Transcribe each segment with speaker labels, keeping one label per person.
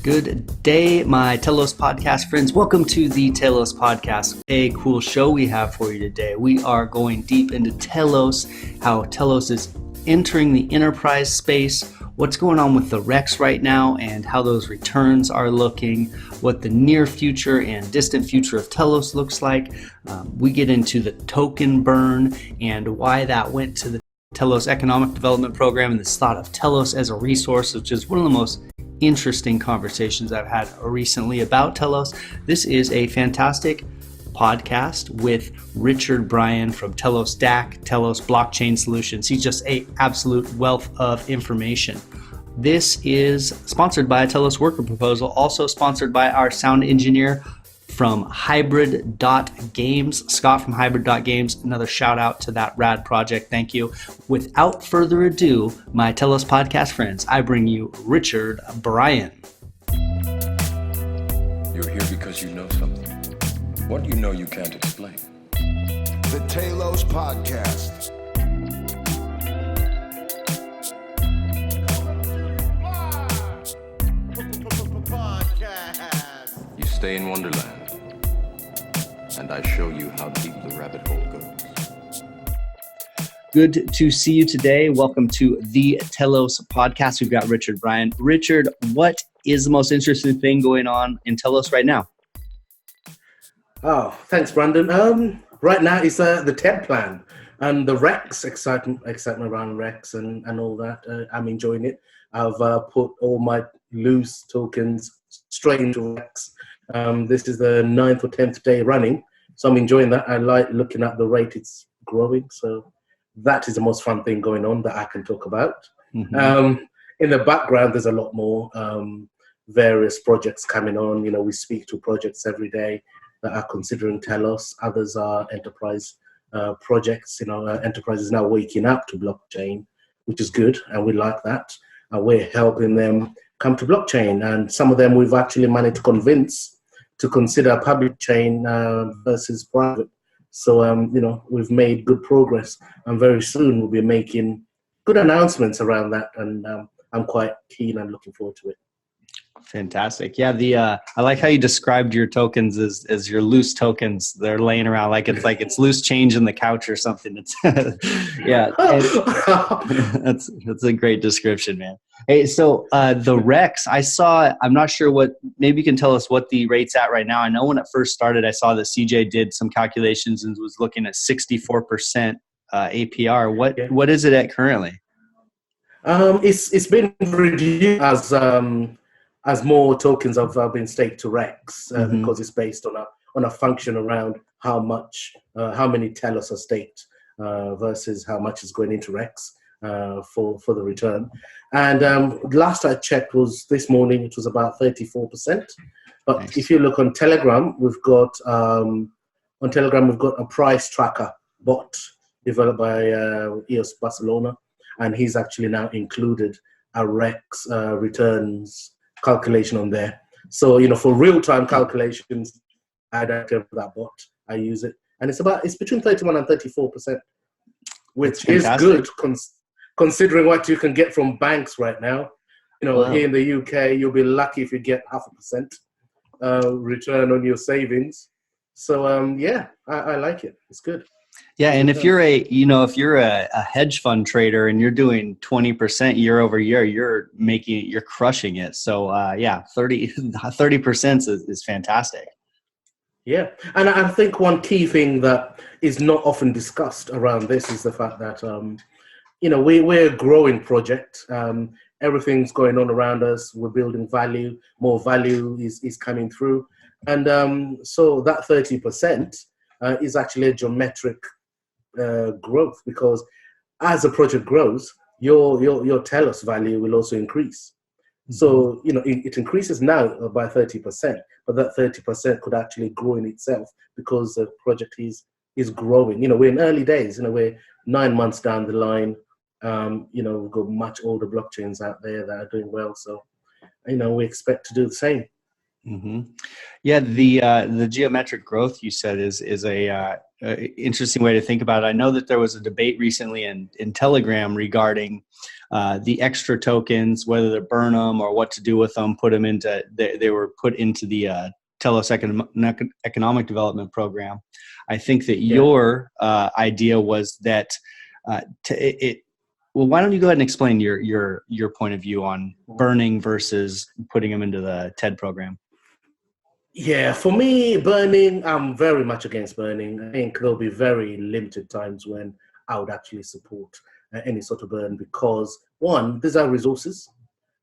Speaker 1: Good day, my Telos podcast friends. Welcome to the Telos podcast. A cool show we have for you today. We are going deep into Telos, how Telos is entering the enterprise space, what's going on with the Rex right now, and how those returns are looking, what the near future and distant future of Telos looks like. We get into the token burn and why that went to the Telos Economic Development Program and this thought of Telos as a resource, which is one of the most interesting conversations I've had recently about Telos. This is a fantastic podcast with Bryan from Telos DAC, Telos Blockchain Solutions. He's just an absolute wealth of information. This is sponsored by a Telos Worker Proposal, also sponsored by our sound engineer from Hybrid.Games, Scott from Hybrid.Games. Another shout out to that rad project. Thank you. Without further ado, my Telos podcast friends, I bring you Bryan.
Speaker 2: You're here because you know something. What you know you can't explain.
Speaker 3: The Telos Podcast.
Speaker 2: You stay in Wonderland, and I show you how deep the rabbit hole goes.
Speaker 1: Good to see you today. Welcome to the Telos podcast. We've got Bryan. Richard, what is the most interesting thing going on in Telos right now?
Speaker 4: Oh, thanks, Brandon. Right now it's the TED plan and the Rex excitement around Rex and all that. I'm enjoying it. I've put all my loose tokens straight into Rex. This is the 9th or 10th day running, so I'm enjoying that. I like looking at the rate it's growing, so that is the most fun thing going on that I can talk about. Mm-hmm. In the background, there's a lot more various projects coming on. You know, we speak to projects every day that are considering Telos. Others are enterprise projects. You know, enterprise is now waking up to blockchain, which is good, and we like that. We're helping them come to blockchain, and some of them we've actually managed to convince to consider public chain versus private. So, you know, we've made good progress, and very soon we'll be making good announcements around that, and I'm quite keen and looking forward to it.
Speaker 1: Fantastic. Yeah, I like how you described your tokens as your loose tokens. They're laying around like it's loose change in the couch or something. It's yeah, that's a great description, man. Hey, so the Rex, I'm not sure maybe you can tell us what the rate's at right now. I know when it first started, I saw that CJ did some calculations and was looking at 64% APR. What is it at currently?
Speaker 4: It's been reduced as more tokens have been staked to Rex because it's based on a function around how many Telos are staked versus how much is going into Rex for the return. And last I checked was this morning, it was about 34%. But nice. If you look on Telegram, we've got a price tracker bot developed by EOS Barcelona, and he's actually now included a Rex returns calculation on there. So, you know, for real-time calculations, I don't have that bot. I use it, and it's between 31 and 34%, which is good considering what you can get from banks right now. You know, wow. Here in the UK, you'll be lucky if you get 0.5% return on your savings. So, yeah, I like it. It's good.
Speaker 1: Yeah, and if you're a hedge fund trader and you're doing 20% year over year, you're crushing it. So 30% is fantastic.
Speaker 4: Yeah, and I think one key thing that is not often discussed around this is the fact that you know, we're a growing project. Everything's going on around us. We're building value. More value is coming through, and so that 30% is actually a geometric growth, because as the project grows, your Telos value will also increase. So, you know, it increases now by 30%, but that 30% could actually grow in itself because the project is growing. You know, we're in early days. You know, we're 9 months down the line. You know, we've got much older blockchains out there that are doing well. So, you know, we expect to do the same.
Speaker 1: Mm-hmm. Yeah, the geometric growth you said is a interesting way to think about it. I know that there was a debate recently in Telegram regarding the extra tokens, whether to burn them or what to do with them, put them into, they were put into the Telos Economic Development Program. I think that your idea was that well, why don't you go ahead and explain your point of view on burning versus putting them into the TED program?
Speaker 4: Yeah, for me, burning, I'm very much against burning. I think there'll be very limited times when I would actually support any sort of burn because, one, these are resources.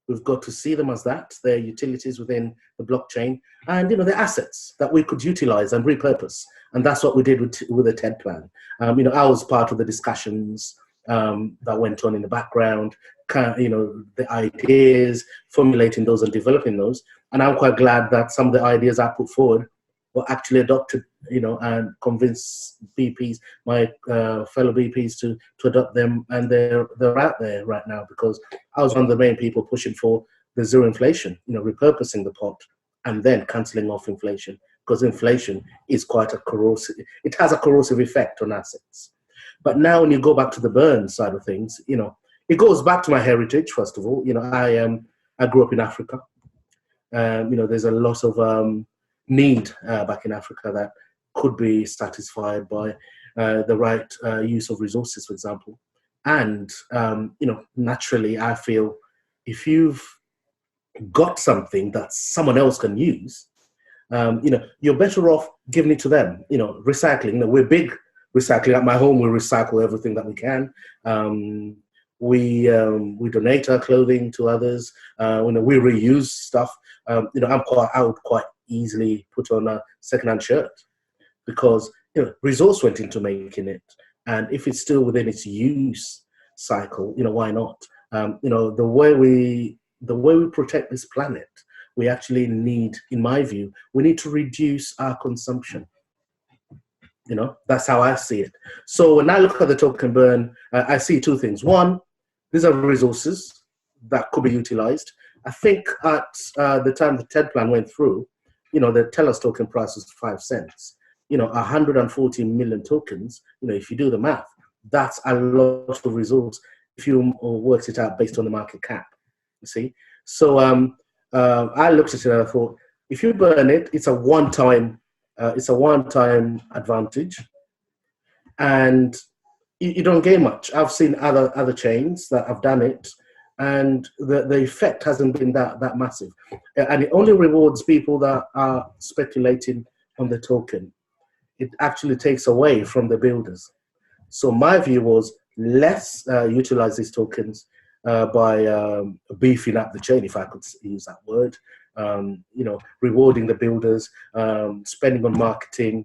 Speaker 4: We've got to see them as that. They're utilities within the blockchain and, they're assets that we could utilize and repurpose. And that's what we did with the TED plan. I was part of the discussions that went on in the background, the ideas, formulating those and developing those. And I'm quite glad that some of the ideas I put forward were actually adopted, and convince BPs, my fellow BPs to adopt them. And they're out there right now because I was one of the main people pushing for the zero inflation, repurposing the pot and then cancelling off inflation because inflation is quite it has a corrosive effect on assets. But now when you go back to the burn side of things, it goes back to my heritage, first of all. I grew up in Africa. There's a lot of need back in Africa that could be satisfied by the right use of resources, for example. And, naturally, I feel if you've got something that someone else can use, you're better off giving it to them. Recycling, we're big recycling. At my home, we recycle everything that we can. We donate our clothing to others. We reuse stuff. I would quite easily put on a secondhand shirt because resource went into making it, and if it's still within its use cycle, why not? The way we protect this planet, we actually need, in my view, we need to reduce our consumption. That's how I see it. So when I look at the token burn, I see two things. One, these are resources that could be utilized. I think at the time the TED plan went through, the Telos token price was 5 cents. 140 million tokens, if you do the math, that's a lot of resource if you worked it out based on the market cap, you see. So I looked at it and I thought, if you burn it, it's a one-time advantage, and you don't gain much. I've seen other chains that have done it, and the effect hasn't been that massive, and it only rewards people that are speculating on the token. It actually takes away from the builders. So my view was, let's utilize these tokens by beefing up the chain, if I could use that word. Rewarding the builders, spending on marketing,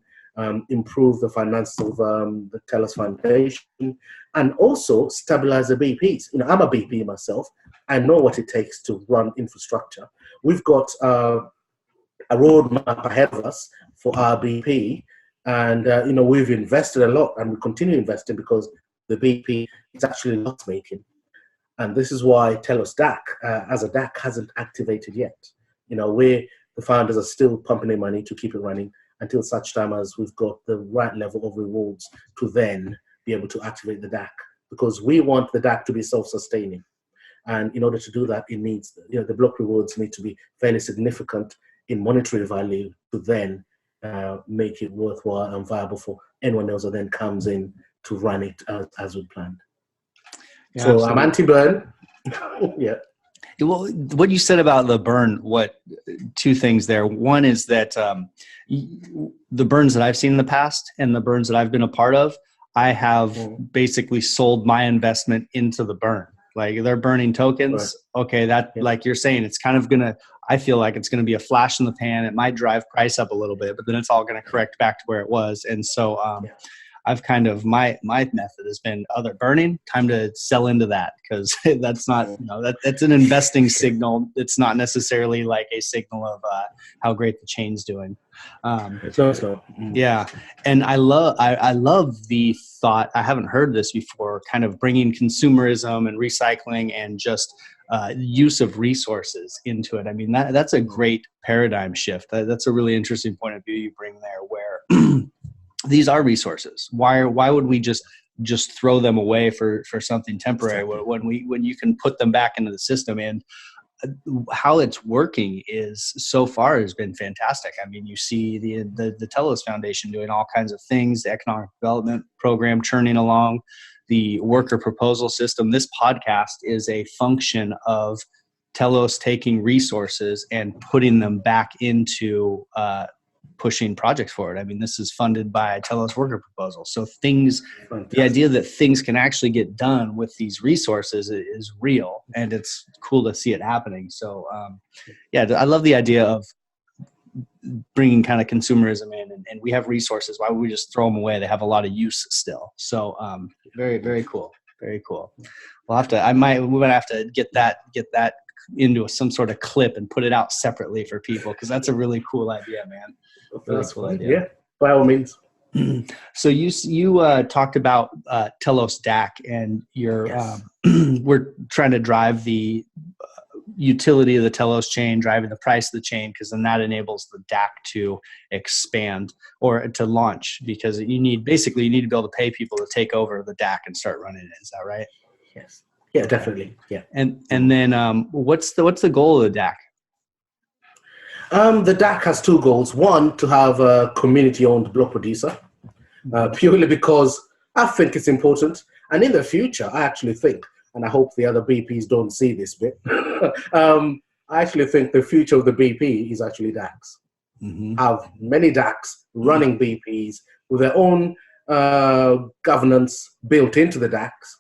Speaker 4: improve the finances of the Telos Foundation, and also stabilize the BPs. I'm a BP myself. I know what it takes to run infrastructure. We've got a roadmap ahead of us for our BP, and we've invested a lot, and we continue investing because the BP is actually loss making, and this is why Telos DAC as a DAC hasn't activated yet. The founders are still pumping in money to keep it running until such time as we've got the right level of rewards to then be able to activate the DAC, because we want the DAC to be self-sustaining. And in order to do that, it needs, the block rewards need to be fairly significant in monetary value to then make it worthwhile and viable for anyone else that then comes in to run it as we planned. Yeah, so absolutely. I'm anti-burn. Yeah.
Speaker 1: Well, what you said about the burn, two things there. One is that the burns that I've seen in the past and the burns that I've been a part of, I have basically sold my investment into the burn. Like, they're burning tokens. Right. Okay, like you're saying, it's kind of I feel like it's going to be a flash in the pan. It might drive price up a little bit, but then it's all going to correct back to where it was. And so I've kind of, my method has been other burning, time to sell into that, because that's not, that's an investing signal. It's not necessarily like a signal of how great the chain's doing. Yeah. And I love the thought, I haven't heard this before, kind of bringing consumerism and recycling and just use of resources into it. I mean, that's a great paradigm shift. That's a really interesting point of view you bring there, where these are resources. Why would we just just throw them away for something temporary.
Speaker 4: Exactly.
Speaker 1: When you can put them back into the system. And how it's working is so far has been fantastic. I mean, you see the Telos Foundation doing all kinds of things, the economic development program churning along, the worker proposal system. This podcast is a function of Telos taking resources and putting them back into pushing projects forward. I mean, this is funded by Telos worker proposal. So
Speaker 4: Fantastic.
Speaker 1: the idea that things can actually get done with these resources is real, and it's cool to see it happening. So I love the idea of bringing kind of consumerism in, and we have resources. Why would we just throw them away? They have a lot of use still. So very, very cool. Very cool. We might have to get that into some sort of clip and put it out separately for people, because that's a really cool idea, man. Really cool idea.
Speaker 4: Yeah, by all means.
Speaker 1: So you talked about Telos DAC, and we're trying to drive the utility of the Telos chain, driving the price of the chain, because then that enables the DAC to expand or to launch, because you need to be able to pay people to take over the DAC and start running it. Is that right?
Speaker 4: Yes. Yeah, definitely. Yeah.
Speaker 1: And then what's the goal of the DAC?
Speaker 4: The DAC has two goals. One, to have a community-owned block producer, purely because I think it's important. And in the future, I actually think, and I hope the other BPs don't see this bit, I actually think the future of the BP is actually DACs.
Speaker 1: Mm-hmm.
Speaker 4: Have many DACs running BPs with their own governance built into the DACs,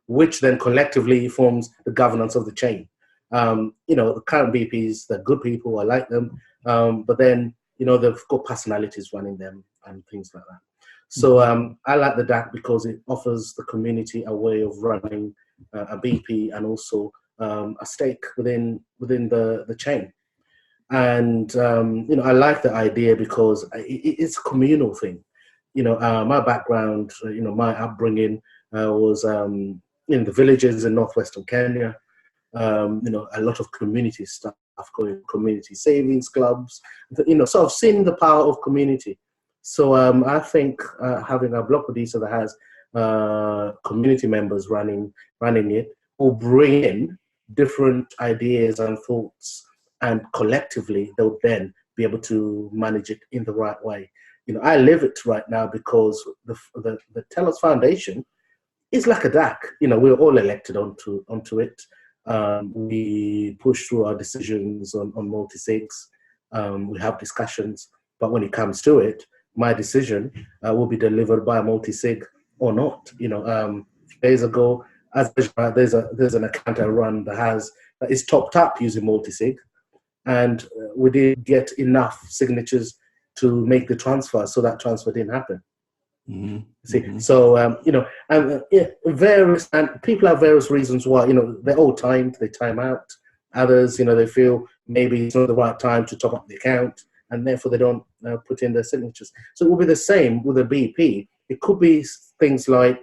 Speaker 4: which then collectively forms the governance of the chain. The current BPs, they're good people, I like them, but then, they've got personalities running them and things like that. So I like the DAC because it offers the community a way of running a BP and also a stake within the chain. And, I like the idea because it's a communal thing. My background, my upbringing was in the villages in northwestern Kenya. A lot of community stuff going, community savings clubs, so I've seen the power of community. So I think having a block producer that has community members running it will bring in different ideas and thoughts, and collectively they'll then be able to manage it in the right way. I live it right now because the Telos Foundation is like a DAC. We're all elected onto it. We push through our decisions on multi-sigs. We have discussions, but when it comes to it, my decision will be delivered by a multi-sig or not. Days ago, there's an account I run that is topped up using multi-sig, and we didn't get enough signatures to make the transfer, so that transfer didn't happen.
Speaker 1: Mm-hmm.
Speaker 4: See, mm-hmm. So various, and people have various reasons why. They're all timed, they time out. Others, they feel maybe it's not the right time to top up the account, and therefore they don't put in their signatures. So it will be the same with a BP. It could be things like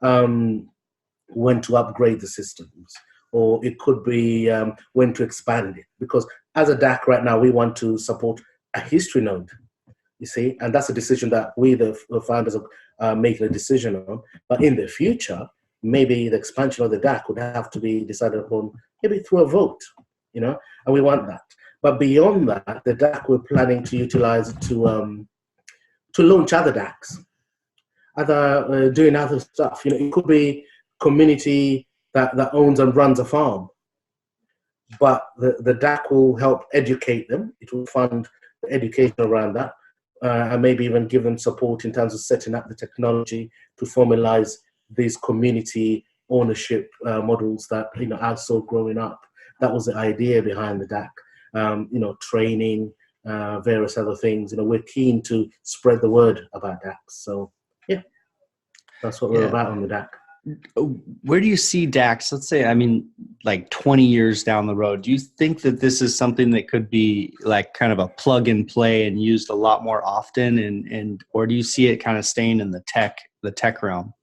Speaker 4: when to upgrade the systems, or it could be when to expand it. Because as a DAC right now, we want to support a history node. You see, and that's a decision that we, the founders, are making a decision on. But in the future, maybe the expansion of the DAC would have to be decided upon, maybe through a vote, and we want that. But beyond that, the DAC we're planning to utilize it to launch other DACs, doing other stuff. It could be community that owns and runs a farm, but the DAC will help educate them. It will fund the education around that. And maybe even give them support in terms of setting up the technology to formalize these community ownership models that I saw growing up. That was the idea behind the DAC. Training, various other things. We're keen to spread the word about DACs. So yeah, that's what we're about on the DAC.
Speaker 1: Where do you see DACs, let's say, like 20 years down the road? Do you think that this is something that could be like kind of a plug and play and used a lot more often, or do you see it kind of staying in the tech realm?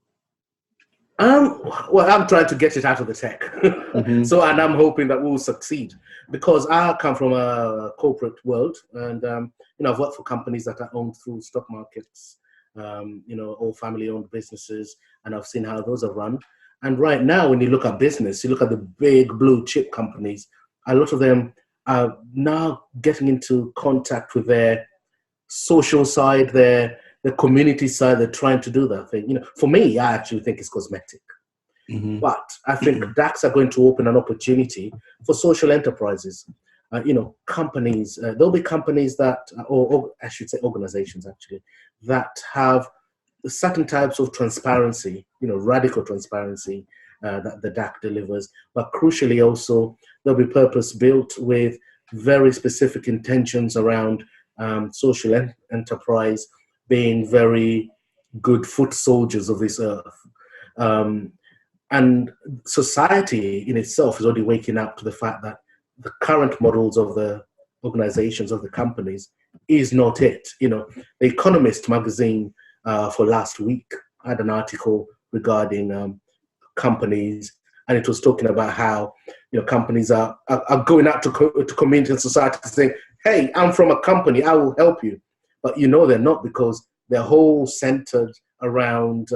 Speaker 4: Well, I'm trying to get it out of the tech. Mm-hmm. And I'm hoping that we'll succeed, because I come from a corporate world, and I've worked for companies that are owned through stock markets all family-owned businesses, and I've seen how those are run. And right now, when you look at business, you look at the big blue chip companies, a lot of them are now getting into contact with their social side, their community side. They're trying to do that thing. For me, I actually think it's cosmetic.
Speaker 1: Mm-hmm.
Speaker 4: But I think DACs are going to open an opportunity for social enterprises. Companies, there'll be companies that, or I should say organizations actually, that have certain types of transparency, radical transparency that the DAC delivers. But crucially also, they'll be purpose-built with very specific intentions around social enterprise being very good foot soldiers of this earth. And society in itself is already waking up to the fact that the current models of the organizations, of the companies, is not it. The Economist magazine for last week had an article regarding companies, and it was talking about how companies are going out to community and society saying, hey, I'm from a company, I will help you. But they're not, because they're whole centered around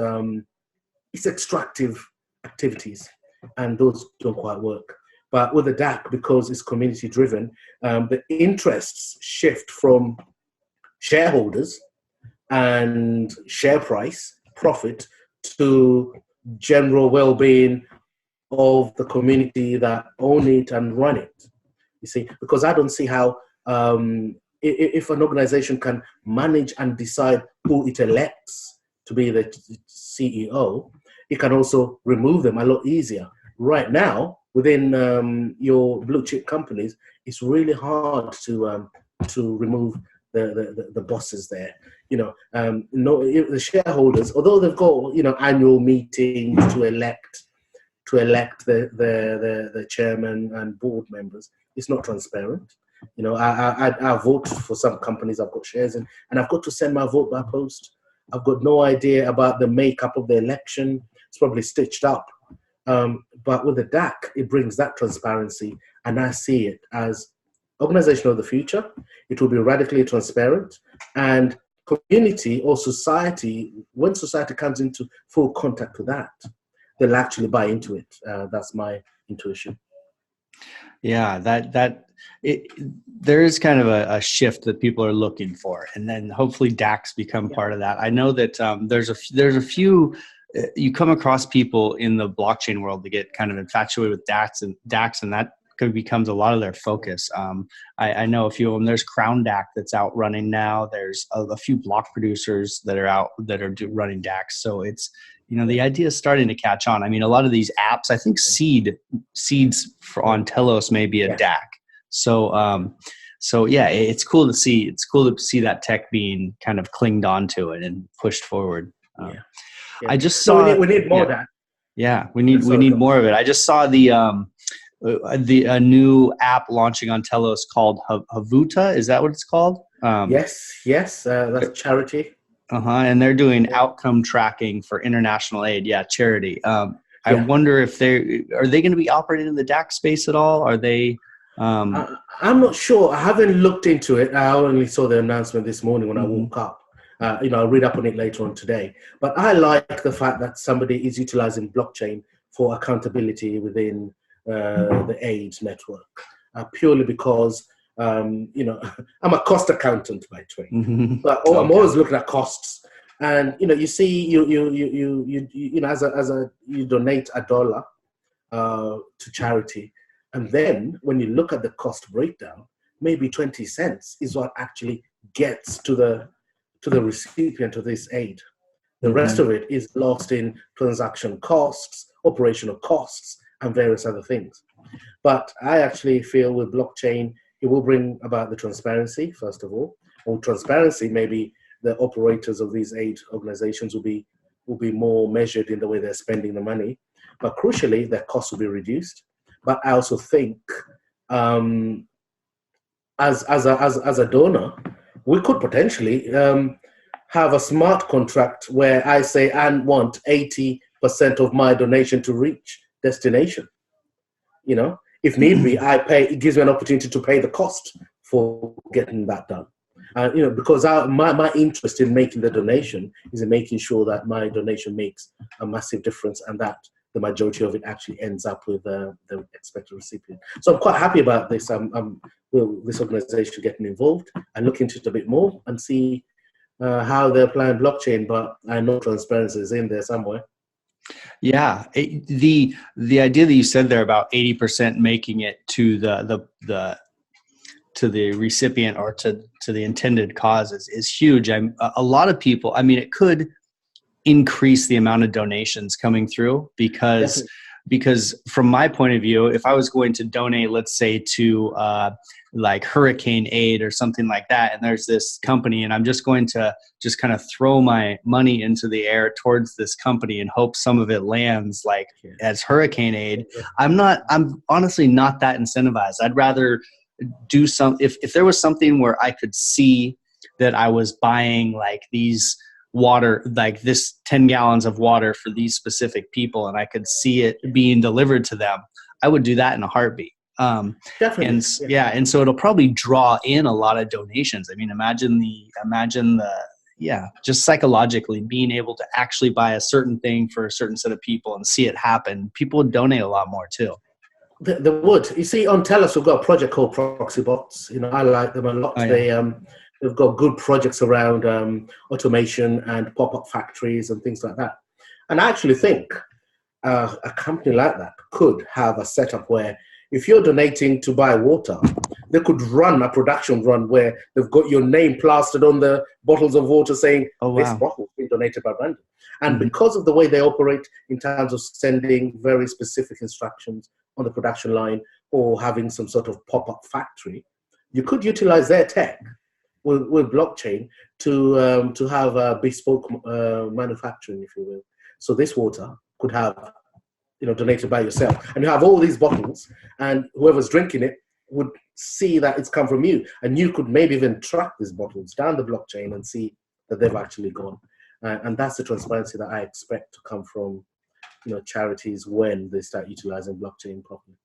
Speaker 4: it's extractive activities, and those don't quite work. But with the DAC, because it's community driven, the interests shift from shareholders and share price, profit, to general well-being of the community that own it and run it. You see, because I don't see how if an organization can manage and decide who it elects to be the CEO, it can also remove them a lot easier. Right now, within your blue chip companies, it's really hard to remove the bosses there. The shareholders, although they've got annual meetings to elect the chairman and board members, it's not transparent. I vote for some companies I've got shares in, and I've got to send my vote by post. I've got no idea about the makeup of the election. It's probably stitched up. But with the DAC, it brings that transparency, and I see it as organization of the future. It will be radically transparent, and community or society, when society comes into full contact with that, they'll actually buy into it. That's my intuition.
Speaker 1: Yeah, there is kind of a shift that people are looking for, and then hopefully DACs become part of that. I know that there's a few. You come across people in the blockchain world that get kind of infatuated with DACs, and that becomes a lot of their focus. I know a few of them. There's Crown DAC that's out running now. There's a few block producers that are out that are running DACs. So it's, the idea is starting to catch on. I mean, a lot of these apps, I think Seeds on Telos may be a DAC. So yeah, it's cool to see. It's cool to see that tech being kind of clinged onto it and pushed forward.
Speaker 4: Yeah.
Speaker 1: I just saw.
Speaker 4: So we need more DAC.
Speaker 1: Yeah, we need more of it. I just saw a new app launching on Telos called Havuta. Is that what it's called?
Speaker 4: Yes, that's charity.
Speaker 1: And they're doing outcome tracking for international aid. Yeah, charity. I wonder if are they going to be operating in the DAC space at all? Are they?
Speaker 4: I'm not sure. I haven't looked into it. I only saw the announcement this morning when I woke up. I'll read up on it later on today. But I like the fact that somebody is utilizing blockchain for accountability within the AIDS network, purely because I'm a cost accountant by trade, but I'm always looking at costs. And you see, you donate $1 to charity, and then when you look at the cost breakdown, maybe 20 cents is what actually gets to the recipient of this aid. The rest of it is lost in transaction costs, operational costs, and various other things. But I actually feel with blockchain, it will bring about the transparency, first of all. Or transparency, maybe the operators of these aid organizations will be more measured in the way they're spending the money. But crucially, their costs will be reduced. But I also think, as a donor, we could potentially have a smart contract where I say I want 80% of my donation to reach destination. If need be, I pay. It gives me an opportunity to pay the cost for getting that done. Because my interest in making the donation is in making sure that my donation makes a massive difference and that the majority of it actually ends up with the expected recipient. So I'm quite happy about this. This organization getting involved and look into it a bit more and see how they're applying blockchain, but I know transparency is in there somewhere.
Speaker 1: Yeah, the idea that you said there about 80% making it to the recipient or to the intended cause is huge. A lot of people, I mean, it could increase the amount of donations coming through because from my point of view, if I was going to donate, let's say to like hurricane aid or something like that, and there's this company and I'm just going to kind of throw my money into the air towards this company and hope some of it lands like as hurricane aid, I'm honestly not that incentivized. I'd rather do if there was something where I could see that I was buying like these water, like this 10 gallons of water for these specific people, and I could see it being delivered to them, I would do that in a heartbeat. Definitely. And so it'll probably draw in a lot of donations. I mean, imagine the just psychologically being able to actually buy a certain thing for a certain set of people and see it happen. People would donate a lot more too.
Speaker 4: They would. You see, on Telos, we've got a project called Proxibots. I like them a lot. Oh, yeah. They've got good projects around automation and pop-up factories and things like that. And I actually think a company like that could have a setup where if you're donating to buy water, they could run a production run where they've got your name plastered on the bottles of water saying, this bottle has been donated by Brandon. And because of the way they operate in terms of sending very specific instructions on the production line or having some sort of pop-up factory, you could utilize their tech with blockchain to have a bespoke manufacturing, if you will. So this water could have, donated by yourself, and you have all these bottles, and whoever's drinking it would see that it's come from you, and you could maybe even track these bottles down the blockchain and see that they've actually gone. And that's the transparency that I expect to come from, charities when they start utilizing blockchain properly.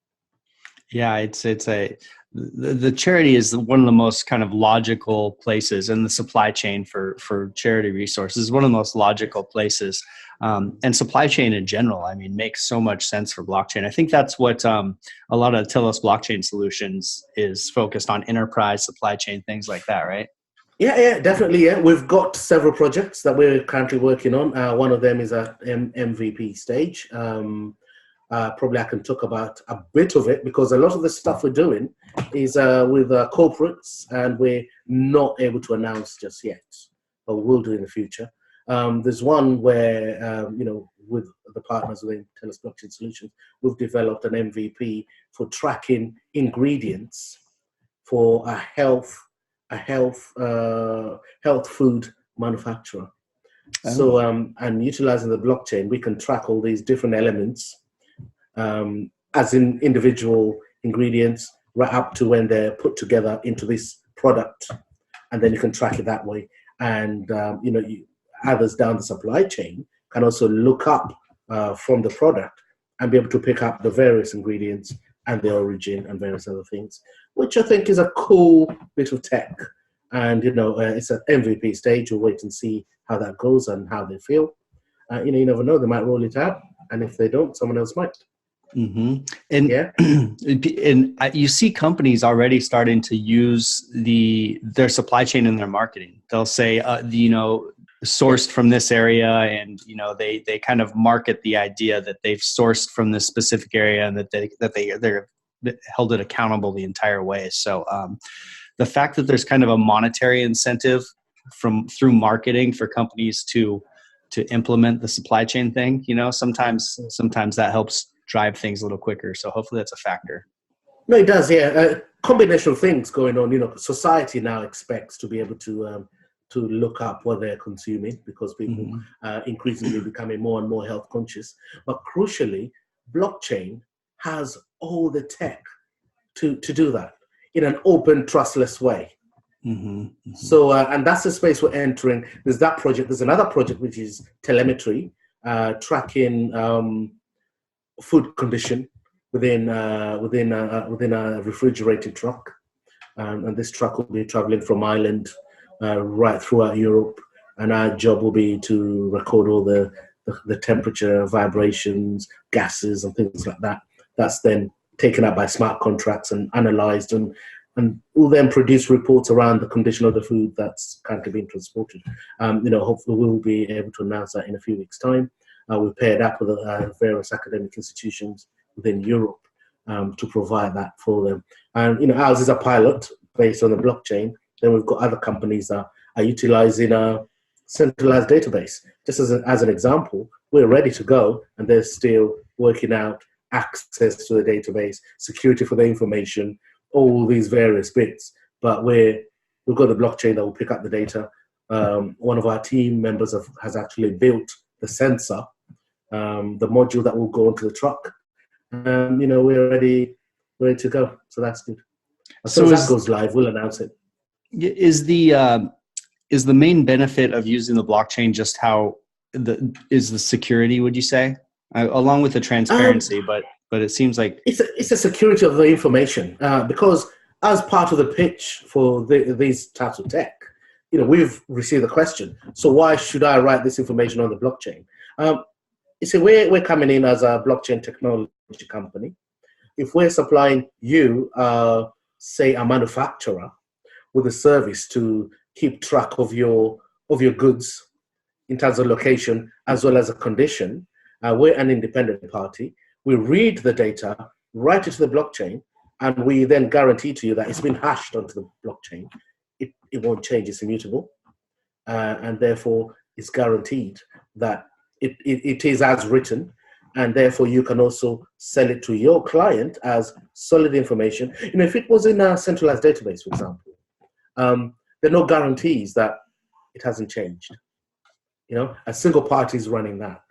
Speaker 1: Yeah, the charity is one of the most kind of logical places in the supply chain for charity resources. One of the most logical places, and supply chain in general, I mean, makes so much sense for blockchain. I think that's what a lot of Telos blockchain solutions is focused on: enterprise supply chain, things like that, right?
Speaker 4: Yeah, definitely. Yeah, we've got several projects that we're currently working on. One of them is at MVP stage. Probably I can talk about a bit of it because a lot of the stuff we're doing is with corporates, and we're not able to announce just yet, but we'll do in the future. There's one where, with the partners within Telos Blockchain Solutions, we've developed an MVP for tracking ingredients for a health food manufacturer. So, and utilizing the blockchain, we can track all these different elements as in individual ingredients right up to when they're put together into this product, and then you can track it that way. And others down the supply chain can also look up from the product and be able to pick up the various ingredients and the origin and various other things, which I think is a cool bit of tech. And it's at MVP stage. We'll wait and see how that goes and how they feel. You never know; they might roll it out, and if they don't, someone else might.
Speaker 1: Mm-hmm. And you see companies already starting to use their supply chain in their marketing. They'll say, sourced from this area, and they kind of market the idea that they've sourced from this specific area and that they're held it accountable the entire way. So the fact that there's kind of a monetary incentive through marketing for companies to implement the supply chain thing, sometimes that helps drive things a little quicker. So hopefully that's a factor.
Speaker 4: No, it does. Yeah, a combination of things going on. Society now expects to be able to look up what they're consuming because people are increasingly becoming more and more health conscious. But crucially, blockchain has all the tech to do that in an open, trustless way. So, and that's the space we're entering. There's that project. There's another project which is telemetry, tracking food condition within a refrigerated truck, and this truck will be traveling from Ireland right throughout Europe. And our job will be to record all the temperature, vibrations, gases, and things like that. That's then taken up by smart contracts and analyzed, and will then produce reports around the condition of the food that's currently being transported. Hopefully we'll be able to announce that in a few weeks' time. We've paired up with various academic institutions within Europe to provide that for them. And ours is a pilot based on the blockchain. Then we've got other companies that are utilizing a centralized database. Just as an example, we're ready to go, and they're still working out access to the database, security for the information, all these various bits. But we've got the blockchain that will pick up the data. One of our team members has actually built the sensor, the module that will go onto the truck. We're ready to go. So that's good. As soon as that goes live, we'll announce it.
Speaker 1: Is the main benefit of using the blockchain just is the security, would you say, along with the transparency? But it seems like
Speaker 4: it's a security of the information, because as part of the pitch for these types of tech, we've received the question. So why should I write this information on the blockchain? You see, we're coming in as a blockchain technology company. If we're supplying you, say, a manufacturer with a service to keep track of your goods in terms of location as well as a condition, we're an independent party. We read the data, write it to the blockchain, and we then guarantee to you that it's been hashed onto the blockchain. It won't change, it's immutable. And therefore, it's guaranteed that it is as written, and therefore you can also sell it to your client as solid information. If it was in a centralized database, for example, there are no guarantees that it hasn't changed. A single party is running that.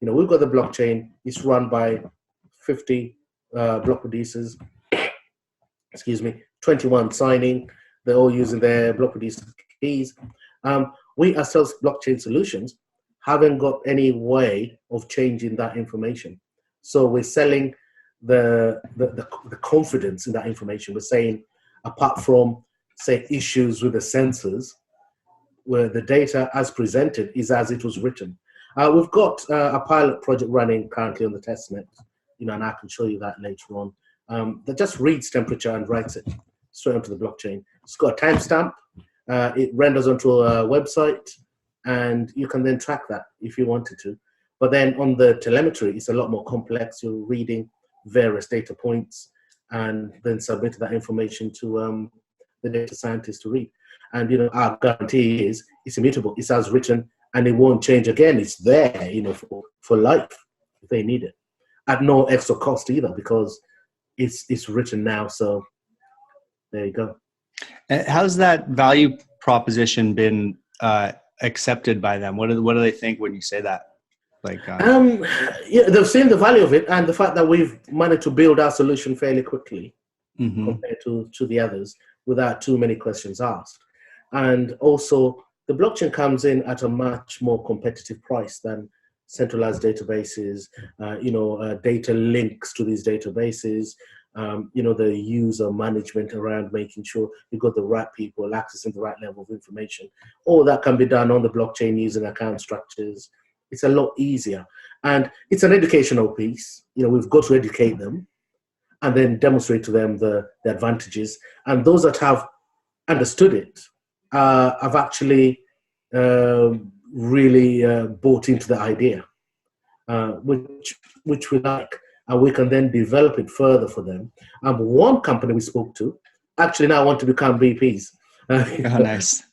Speaker 4: We've got the blockchain. It's run by 50 block producers. 21 signing. They're all using their block producer keys. We ourselves, blockchain solutions, haven't got any way of changing that information. So we're selling the confidence in that information. We're saying, apart from, say, issues with the sensors, where the data as presented is as it was written. We've got a pilot project running currently on the testnet, and I can show you that later on, that just reads temperature and writes it straight onto the blockchain. It's got a timestamp. It renders onto a website, and you can then track that if you wanted to. But then on the telemetry, it's a lot more complex. You're reading various data points and then submit that information to the data scientist to read. And our guarantee is it's immutable. It's as written, and it won't change again. It's there, for life if they need it, at no extra cost either, because it's written now. So there you go.
Speaker 1: How's that value proposition been accepted by them? What do they think when you say that?
Speaker 4: They've seen the value of it, and the fact that we've managed to build our solution fairly quickly compared to the others without too many questions asked. And also, the blockchain comes in at a much more competitive price than centralized databases, data links to these databases, the user management around making sure you've got the right people accessing the right level of information. All that can be done on the blockchain using account structures. It's a lot easier. And it's an educational piece. We've got to educate them and then demonstrate to them the advantages. And those that have understood it have actually really bought into the idea, which we like. And we can then develop it further for them. One company we spoke to actually now want to become VPs.
Speaker 1: Nice.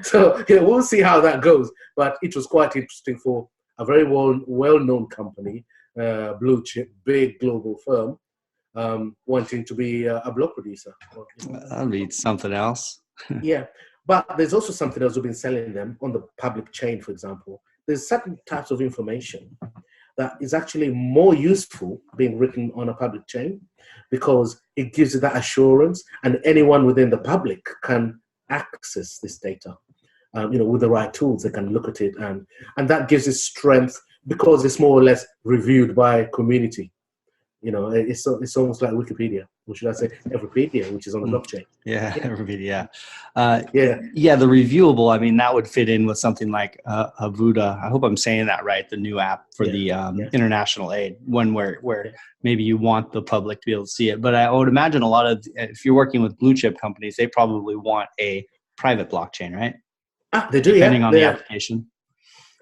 Speaker 4: So we'll see how that goes. But it was quite interesting for a very well-known company, blue chip, big global firm, wanting to be a block producer.
Speaker 1: That'll be something else.
Speaker 4: Yeah. But there's also something else we've been selling them on the public chain, for example. There's certain types of information that is actually more useful being written on a public chain because it gives you that assurance, and anyone within the public can access this data. With the right tools, they can look at it, and that gives it strength because it's more or less reviewed by community. It's almost like Wikipedia. or should I say Everpedia, which is on the blockchain.
Speaker 1: Yeah, Everpedia.
Speaker 4: Yeah.
Speaker 1: Yeah, the reviewable, I mean, that would fit in with something like Havuta. I hope I'm saying that right, the new app for the international aid, one where maybe you want the public to be able to see it. But I would imagine a lot of, if you're working with blue chip companies, they probably want a private blockchain, right?
Speaker 4: They do,
Speaker 1: depending on the application.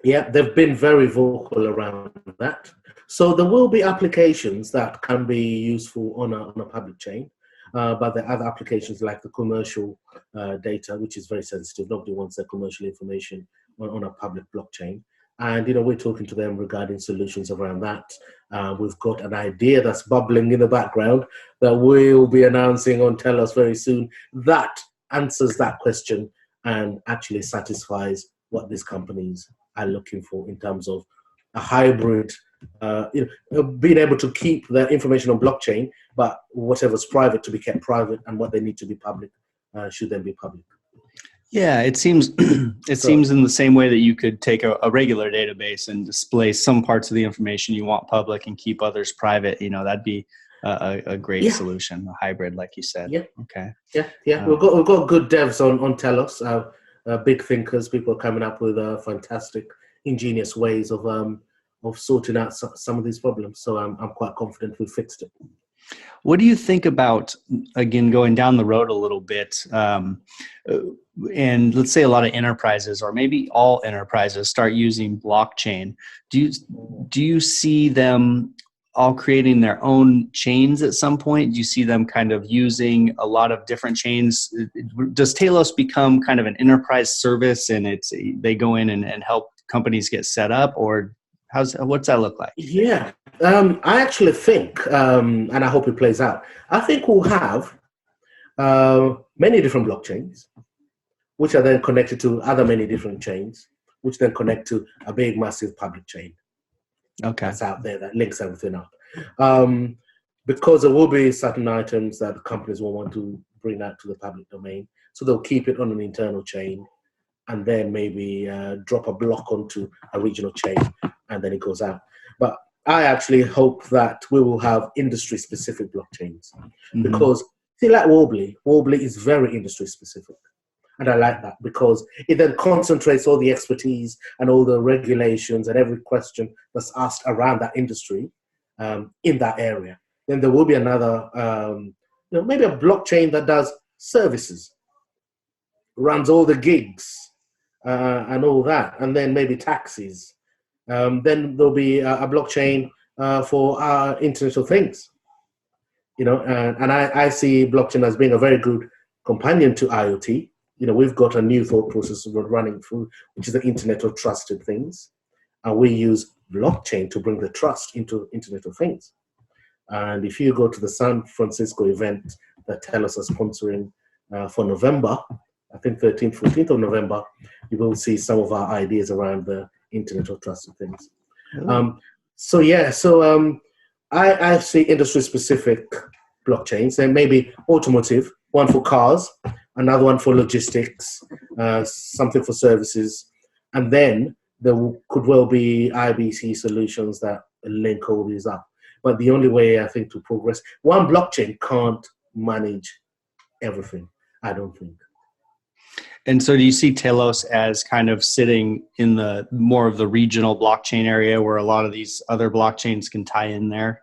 Speaker 4: Yeah, they've been very vocal around that. So there will be applications that can be useful on a public chain, but there are other applications like the commercial data, which is very sensitive. Nobody wants their commercial information on a public blockchain. And, we're talking to them regarding solutions around that. We've got an idea that's bubbling in the background that we'll be announcing on Telos very soon that answers that question and actually satisfies what these companies are looking for in terms of a hybrid, being able to keep their information on blockchain, but whatever's private to be kept private, and what they need to be public should then be public.
Speaker 1: Yeah, it seems seems in the same way that you could take a regular database and display some parts of the information you want public and keep others private. That'd be a great solution, a hybrid, like you said.
Speaker 4: Yeah.
Speaker 1: Okay.
Speaker 4: Yeah. We've got good devs on Telos, big thinkers. People are coming up with fantastic, ingenious ways of sorting out some of these problems. So I'm quite confident we've fixed it.
Speaker 1: What do you think about, again, going down the road a little bit, and let's say a lot of enterprises, or maybe all enterprises, start using blockchain? Do you see them all creating their own chains at some point? Do you see them kind of using a lot of different chains? Does Telos become kind of an enterprise service, and they go in and help companies get set up, or what's that look like?
Speaker 4: Yeah, I actually think, and I hope it plays out, I think we'll have many different blockchains, which are then connected to other many different chains, which then connect to a big, massive public chain.
Speaker 1: Okay.
Speaker 4: That's out there that links everything up. Because there will be certain items that companies will want to bring out to the public domain. So they'll keep it on an internal chain and then maybe drop a block onto a regional chain, and then it goes out. But I actually hope that we will have industry-specific blockchains, because, see, like Wobbly is very industry-specific. And I like that because it then concentrates all the expertise and all the regulations and every question that's asked around that industry in that area. Then there will be another, maybe a blockchain that does services, runs all the gigs and all that, and then maybe taxis. Then there'll be a blockchain for our Internet of Things. And I see blockchain as being a very good companion to IoT. We've got a new thought process we're running through, which is the Internet of Trusted Things. And we use blockchain to bring the trust into Internet of Things. And if you go to the San Francisco event that Telos is sponsoring for November, I think 13th, 14th of November, you will see some of our ideas around the Internet of Trusted Things. I see industry-specific blockchains. There may be automotive, one for cars, another one for logistics, something for services, and then there could well be IBC solutions that link all these up. But the only way, I think, to progress, one blockchain can't manage everything, I don't think.
Speaker 1: And so do you see Telos as kind of sitting in the more of the regional blockchain area where a lot of these other blockchains can tie in there?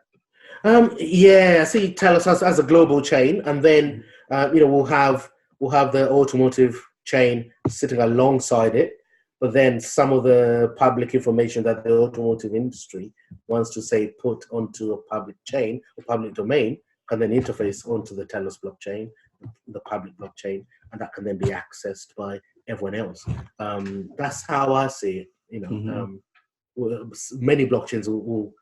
Speaker 4: I see Telos as a global chain, and then we'll have the automotive chain sitting alongside it, but then some of the public information that the automotive industry wants to, say, put onto a public chain or public domain can then interface onto the Telos blockchain, the public blockchain, and that can then be accessed by everyone else. That's how I see it. Many blockchains will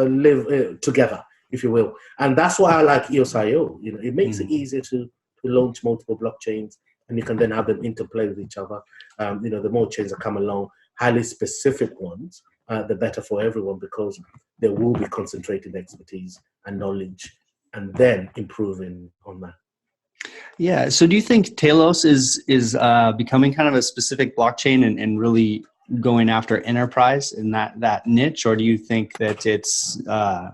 Speaker 4: live together, if you will, and that's why I like EOS.io. It makes it easier to launch multiple blockchains, and you can then have them interplay with each other. The more chains that come along, highly specific ones, the better for everyone, because they will be concentrated expertise and knowledge, and then improving on that. Yeah.
Speaker 1: So do you think Telos is becoming kind of a specific blockchain and really going after enterprise in that niche, or do you think that it's what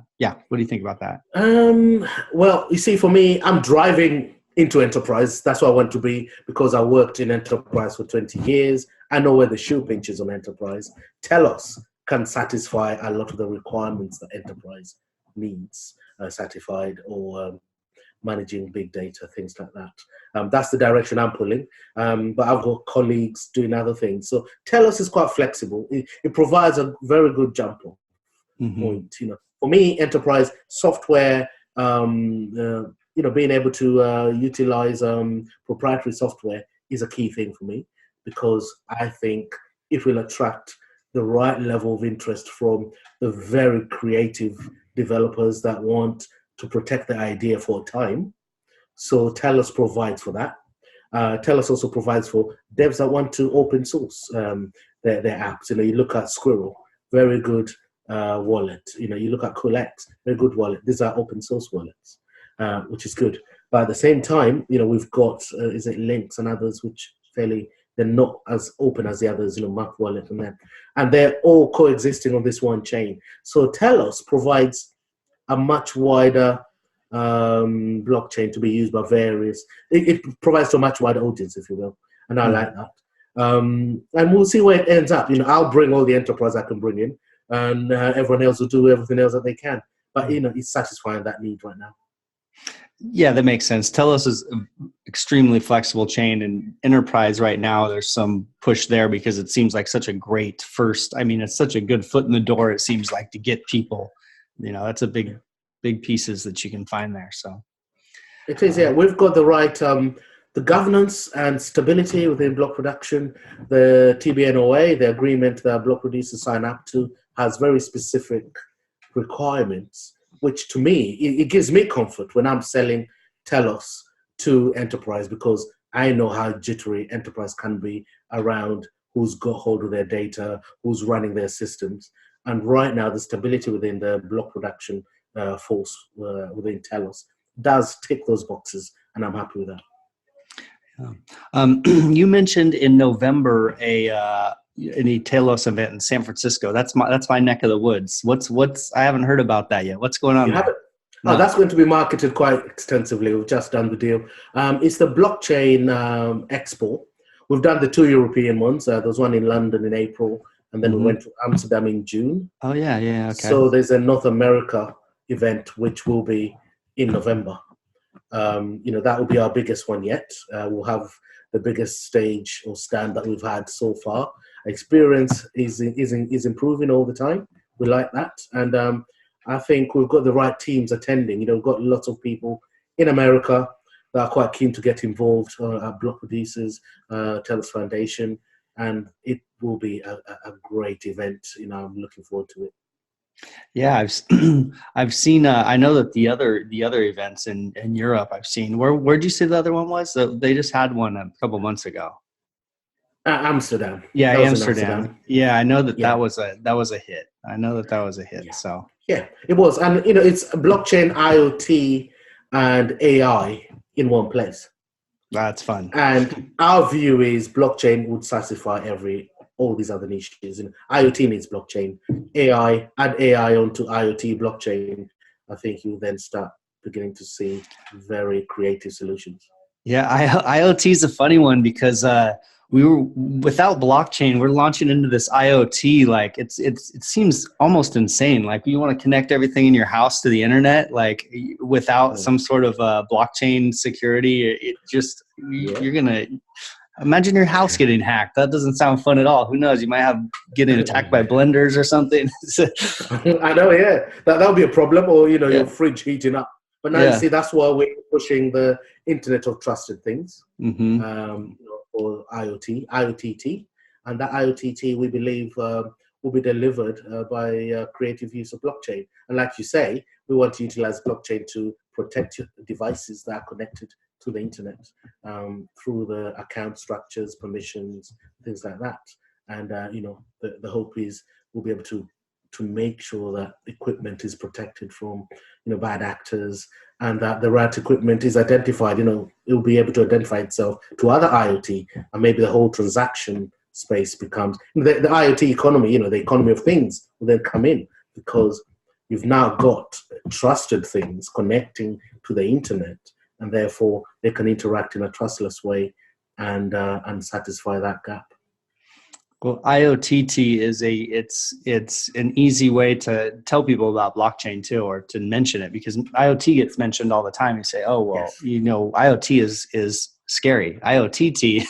Speaker 1: do you think about that?
Speaker 4: Well, you see, for me, I'm driving into enterprise. That's what I want to be, because I worked in enterprise for 20 years. I know where the shoe pinches on enterprise. Telos can satisfy a lot of the requirements that enterprise needs, certified or managing big data, things like that. That's the direction I'm pulling. But I've got colleagues doing other things. So Telos is quite flexible. It provides a very good jump off point. For me, enterprise software, being able to utilize proprietary software is a key thing for me, because I think it will attract the right level of interest from the very creative developers that want to protect the idea for a time. So Telos provides for that. Telos also provides for devs that want to open source their apps. You look at Squirrel, very good wallet. You look at Collect, very good wallet. These are open source wallets, which is good. But at the same time, we've got Lynx and others, which they're not as open as the others. Mac Wallet and them, and they're all coexisting on this one chain. So Telos provides a much wider blockchain to be used by various. It provides to a much wider audience, if you will, and I like that. And we'll see where it ends up. I'll bring all the enterprise I can bring in, and everyone else will do everything else that they can. But it's satisfying that need right now.
Speaker 1: Yeah, that makes sense. Telos is an extremely flexible chain, and enterprise right now, there's some push there because it seems like such a great first. I mean, it's such a good foot in the door. It seems like to get people. That's a big pieces that you can find there. So
Speaker 4: it is. Yeah, we've got the right the governance and stability within block production. The TBNOA, the agreement that block producers sign up to, has very specific requirements, which to me, it gives me comfort when I'm selling Telos to enterprise, because I know how jittery enterprise can be around who's got hold of their data, who's running their systems. And right now, the stability within the block production force within Telos does tick those boxes, and I'm happy with that.
Speaker 1: You mentioned in November any Telos event in San Francisco. That's my neck of the woods. What's I haven't heard about that yet. What's going on?
Speaker 4: You haven't? No. Oh, that's going to be marketed quite extensively. We've just done the deal. It's the blockchain expo. We've done the 2 European ones. There was one in London in April, and then we went to Amsterdam in June.
Speaker 1: Oh yeah, okay.
Speaker 4: So there's a North America event which will be in November. That will be our biggest one yet. We'll have the biggest stage or stand that we've had so far. Experience is improving all the time. We like that, and I think we've got the right teams attending. We've got lots of people in America that are quite keen to get involved at Block Producers, Telos Foundation, and it will be a great event. I'm looking forward to it.
Speaker 1: Yeah, I've seen. I know that the other events in Europe I've seen. Where'd you say the other one was? They just had one a couple months ago.
Speaker 4: Amsterdam.
Speaker 1: Yeah, Amsterdam. Yeah, I know that that was a hit. I know that was a hit.
Speaker 4: Yeah.
Speaker 1: So
Speaker 4: yeah, it was, and it's blockchain, IOT, and AI in one place.
Speaker 1: That's fun.
Speaker 4: And our view is blockchain would satisfy all these other niches. IoT needs blockchain. AI, add AI onto IoT blockchain. I think you'll then start beginning to see very creative solutions.
Speaker 1: Yeah, IoT is a funny one because we were without blockchain. We're launching into this IoT. Like it seems almost insane. Like you want to connect everything in your house to the internet, like without some sort of blockchain security. You're gonna imagine your house getting hacked. That doesn't sound fun at all. Who knows? You might have getting attacked by blenders or something.
Speaker 4: I know. Yeah, that would be a problem, or your fridge heating up. But now you see that's why we're pushing the Internet of Trusted Things. Or IOTT, and that IOTT we believe will be delivered by creative use of blockchain. And like you say, we want to utilize blockchain to protect your devices that are connected to the internet through the account structures, permissions, things like that. And the hope is we'll be able to make sure that equipment is protected from bad actors, and that the right equipment is identified. It will be able to identify itself to other IoT, and maybe the whole transaction space becomes the IoT economy, the economy of things will then come in, because you've now got trusted things connecting to the internet, and therefore they can interact in a trustless way and satisfy that gap.
Speaker 1: Well, IOTT is it's an easy way to tell people about blockchain too, or to mention it, because IoT gets mentioned all the time. You say, oh, well,
Speaker 4: Yes.
Speaker 1: IoT is scary. IOTT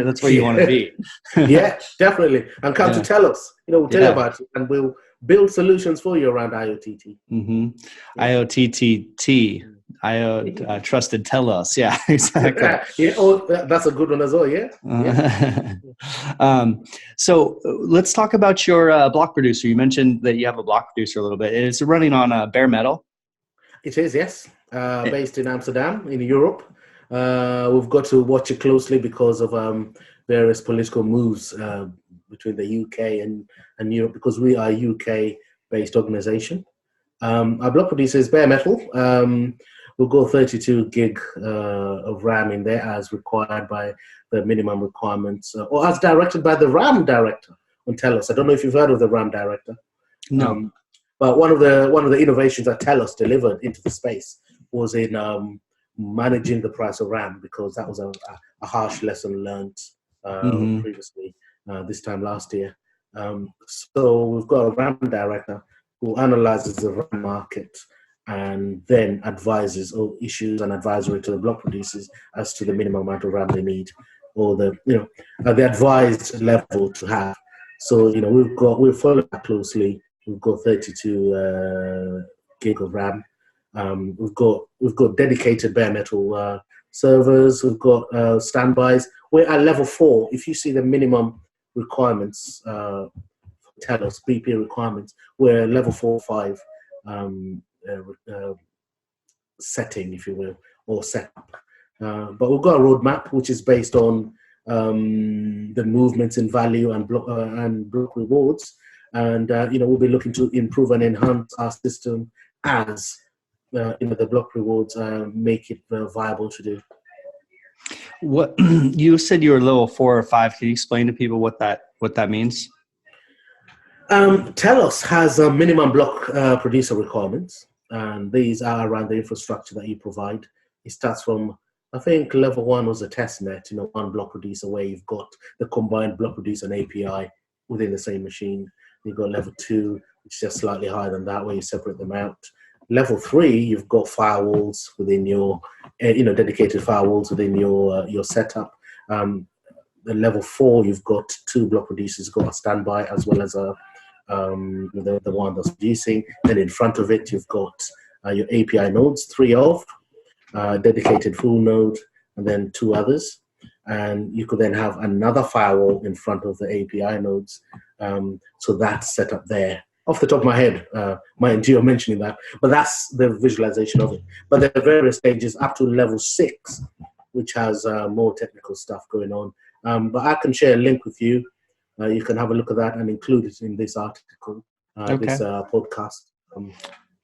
Speaker 1: that's where you want to be.
Speaker 4: Yeah, definitely. And come to Telos. We'll tell you about it, and we'll build solutions for you around IOTT.
Speaker 1: Mm-hmm. Yeah. IOTTT. Trusted Telos. Yeah, exactly.
Speaker 4: Yeah. Oh, that's a good one as well. Yeah.
Speaker 1: So let's talk about your block producer. You mentioned that you have a block producer a little bit. It's running on bare metal.
Speaker 4: It is, yes. Based in Amsterdam, in Europe. We've got to watch it closely because of various political moves between the UK and Europe, because we are a UK-based organization. Our block producer is bare metal. We'll go 32 gig of RAM in there as required by the minimum requirements, or as directed by the RAM director on Telos. I don't know if you've heard of the RAM director.
Speaker 1: No.
Speaker 4: But one of the innovations that Telos delivered into the space was in managing the price of RAM, because that was a harsh lesson learned previously this time last year. So we've got a RAM director who analyzes the RAM market and then advises or issues an advisory to the block producers as to the minimum amount of RAM they need, or the advised level to have. So we've followed that closely. We've got 32 gig of RAM. We've got dedicated bare metal servers. We've got standbys. We're at level 4. If you see the minimum requirements, Telos BP requirements, we're level 4 or 5 setting, if you will, or setup. But we've got a roadmap which is based on the movements in value and block rewards, and we'll be looking to improve and enhance our system as the block rewards make it viable to do.
Speaker 1: What you said you were level 4 or 5? Can you explain to people what that means?
Speaker 4: Telos has a minimum block producer requirements, and these are around the infrastructure that you provide. It starts from, I think, level 1 was a test net, one block producer where you've got the combined block producer and API within the same machine. You've got level 2, which is just slightly higher than that, where you separate them out. Level 3, you've got firewalls within your, dedicated firewalls within your setup. The level 4, you've got 2 block producers, got a standby as well as the one that's producing. Then in front of it, you've got your API nodes, 3 of, dedicated full node, and then 2 others. And you could then have another firewall in front of the API nodes. So that's set up there. Off the top of my head, mind you, mentioning that, but that's the visualization of it. But there are various stages up to level 6, which has more technical stuff going on. But I can share a link with you. You can have a look at that and include it in this article, this podcast,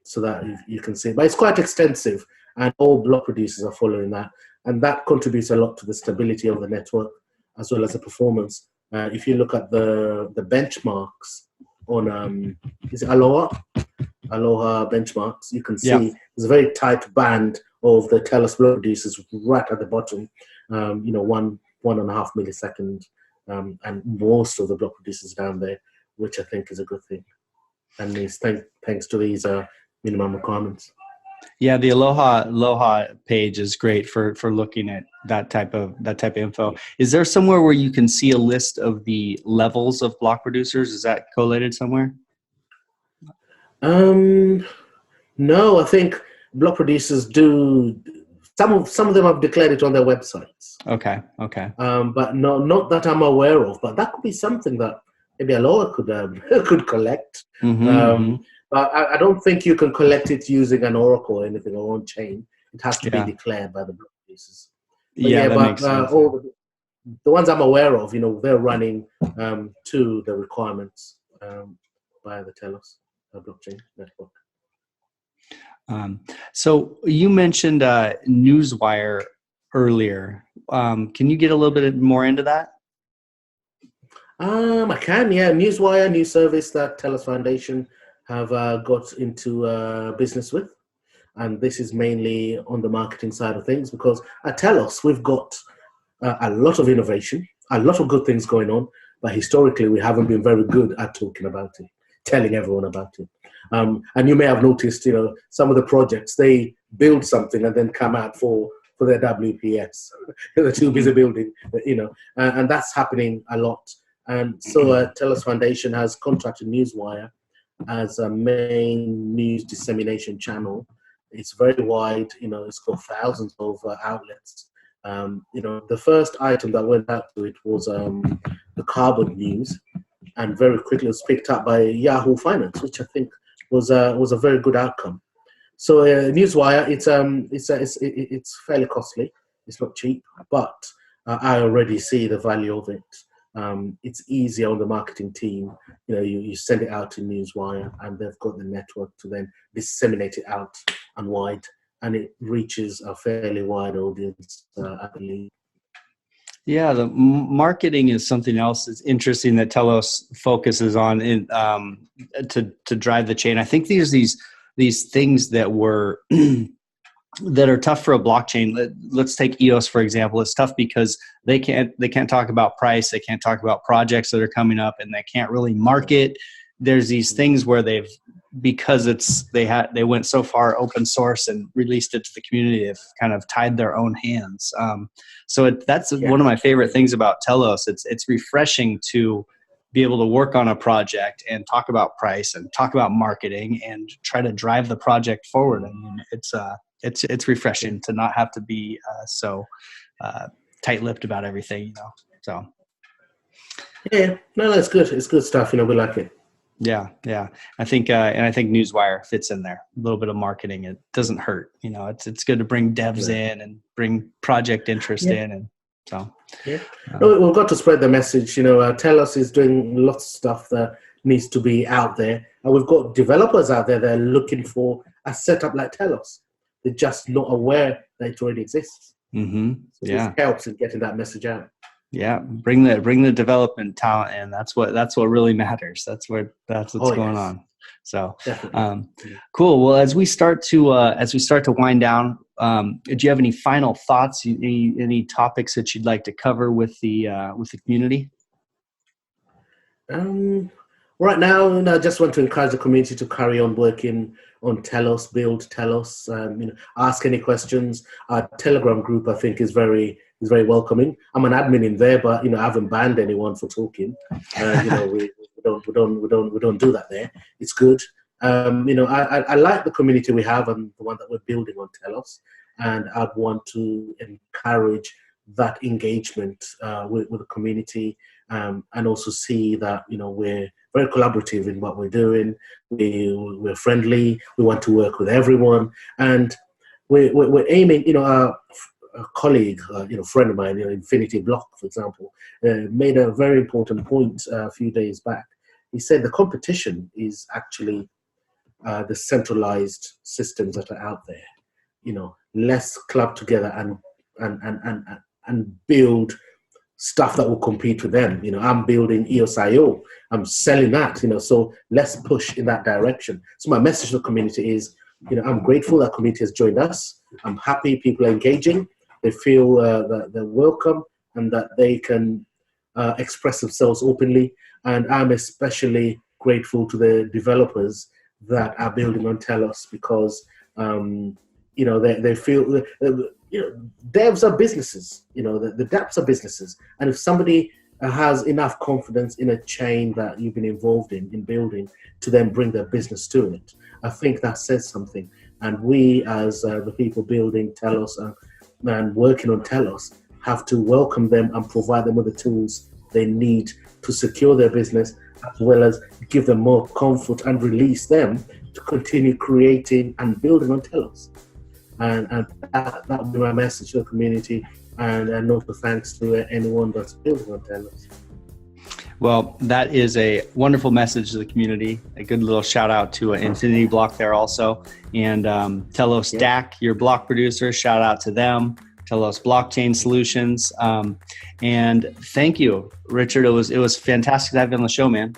Speaker 4: so that you can see. But it's quite extensive, and all block producers are following that. And that contributes a lot to the stability of the network, as well as the performance. If you look at the benchmarks on, is it Aloha benchmarks, you can see there's a very tight band of the Telos block producers right at the bottom, 1.5 millisecond, and most of the block producers down there, which I think is a good thing. And it's thanks to these minimum requirements.
Speaker 1: Yeah, the Aloha page is great for looking at that type of info. Is there somewhere where you can see a list of the levels of block producers? Is that collated somewhere?
Speaker 4: No, I think block producers do. Some of them have declared it on their websites.
Speaker 1: Okay.
Speaker 4: But not that I'm aware of. But that could be something that maybe Aloha could collect. But I don't think you can collect it using an Oracle or anything or on chain. It has to be declared by the block producers. But
Speaker 1: makes sense.
Speaker 4: All the ones I'm aware of, they're running to the requirements by the Telos blockchain network.
Speaker 1: So you mentioned Newswire earlier. Can you get a little bit more into that?
Speaker 4: I can, yeah. Newswire, new service that Telos Foundation have got into business with. And this is mainly on the marketing side of things, because at Telos, we've got a lot of innovation, a lot of good things going on, but historically, we haven't been very good at talking about it, telling everyone about it. And you may have noticed, some of the projects, they build something and then come out for their WPS. They're too busy building, and that's happening a lot. And so Telos Foundation has contracted Newswire as a main news dissemination channel. It's very wide, it's got thousands of outlets. The first item that went out to it was the carbon news, and very quickly it was picked up by Yahoo Finance, which I think was a very good outcome. So Newswire, it's fairly costly. It's not cheap, but I already see the value of it. It's easier on the marketing team. You send it out to Newswire, and they've got the network to then disseminate it out and wide, and it reaches a fairly wide audience, I believe.
Speaker 1: Yeah, the marketing is something else that's interesting that Telos focuses on to drive the chain. I think these things that were that are tough for a blockchain. Let's take EOS for example. It's tough because they can't talk about price, they can't talk about projects that are coming up, and they can't really market. There's these things where they went so far open source and released it to the community, they've kind of tied their own hands. That's one of my favorite things about Telos. It's refreshing to be able to work on a project and talk about price and talk about marketing and try to drive the project forward. I mean, it's refreshing to not have to be so tight-lipped about everything, So
Speaker 4: yeah, no, that's good. It's good stuff. We like it.
Speaker 1: Yeah. I think Newswire fits in there. A little bit of marketing, it doesn't hurt. It's good to bring devs in and bring project interest in, and so.
Speaker 4: Yeah, we've got to spread the message. Telos is doing lots of stuff that needs to be out there, and we've got developers out there that are looking for a setup like Telos. They're just not aware that it already exists.
Speaker 1: Mm-hmm. So
Speaker 4: this helps in getting that message out.
Speaker 1: Yeah, bring the development talent in. That's what really matters. That's what's going on. So, cool. Well, as we start to wind down, do you have any final thoughts? Any topics that you'd like to cover with the community?
Speaker 4: Right now, I just want to encourage the community to carry on working on Telos, build Telos. Ask any questions. Our Telegram group, I think, is very welcoming. I'm an admin in there, but I haven't banned anyone for talking. We don't do that there. It's good. I like the community we have and the one that we're building on Telos, and I'd want to encourage that engagement with the community, and also see that we're very collaborative in what we're doing. We're friendly. We want to work with everyone, and we're aiming. A colleague, friend of mine, Infinity Block, for example, made a very important point a few days back. He said the competition is actually the centralized systems that are out there. Let's club together and build stuff that will compete with them. I'm building EOS.io. I'm selling that. So let's push in that direction. So my message to the community is, I'm grateful that community has joined us. I'm happy people are engaging. They feel that they're welcome and that they can express themselves openly. And I'm especially grateful to the developers that are building on Telos, because they feel devs are businesses. The Dapps are businesses, and if somebody has enough confidence in a chain that you've been involved in building, to then bring their business to it, I think that says something. And we, as the people building Telos and working on Telos, have to welcome them and provide them with the tools they need to secure their business, as well as give them more comfort and release them to continue creating and building on Telos. And that would be my message to the community, and also thanks to anyone that's building on Telos.
Speaker 1: Well, that is a wonderful message to the community. A good little shout out to Infinity Block there also. And Telos DAC, your block producer, shout out to them. Telos Blockchain Solutions. And thank you, Richard. It was fantastic to have you on the show, man.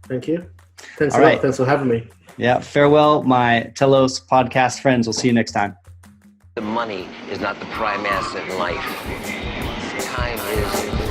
Speaker 4: Thank you. Thanks
Speaker 1: All
Speaker 4: a
Speaker 1: right.
Speaker 4: lot. Thanks for having me.
Speaker 1: Yeah. Farewell, my Telos podcast friends. We'll see you next time.
Speaker 5: The money is not the prime asset in life. Time is.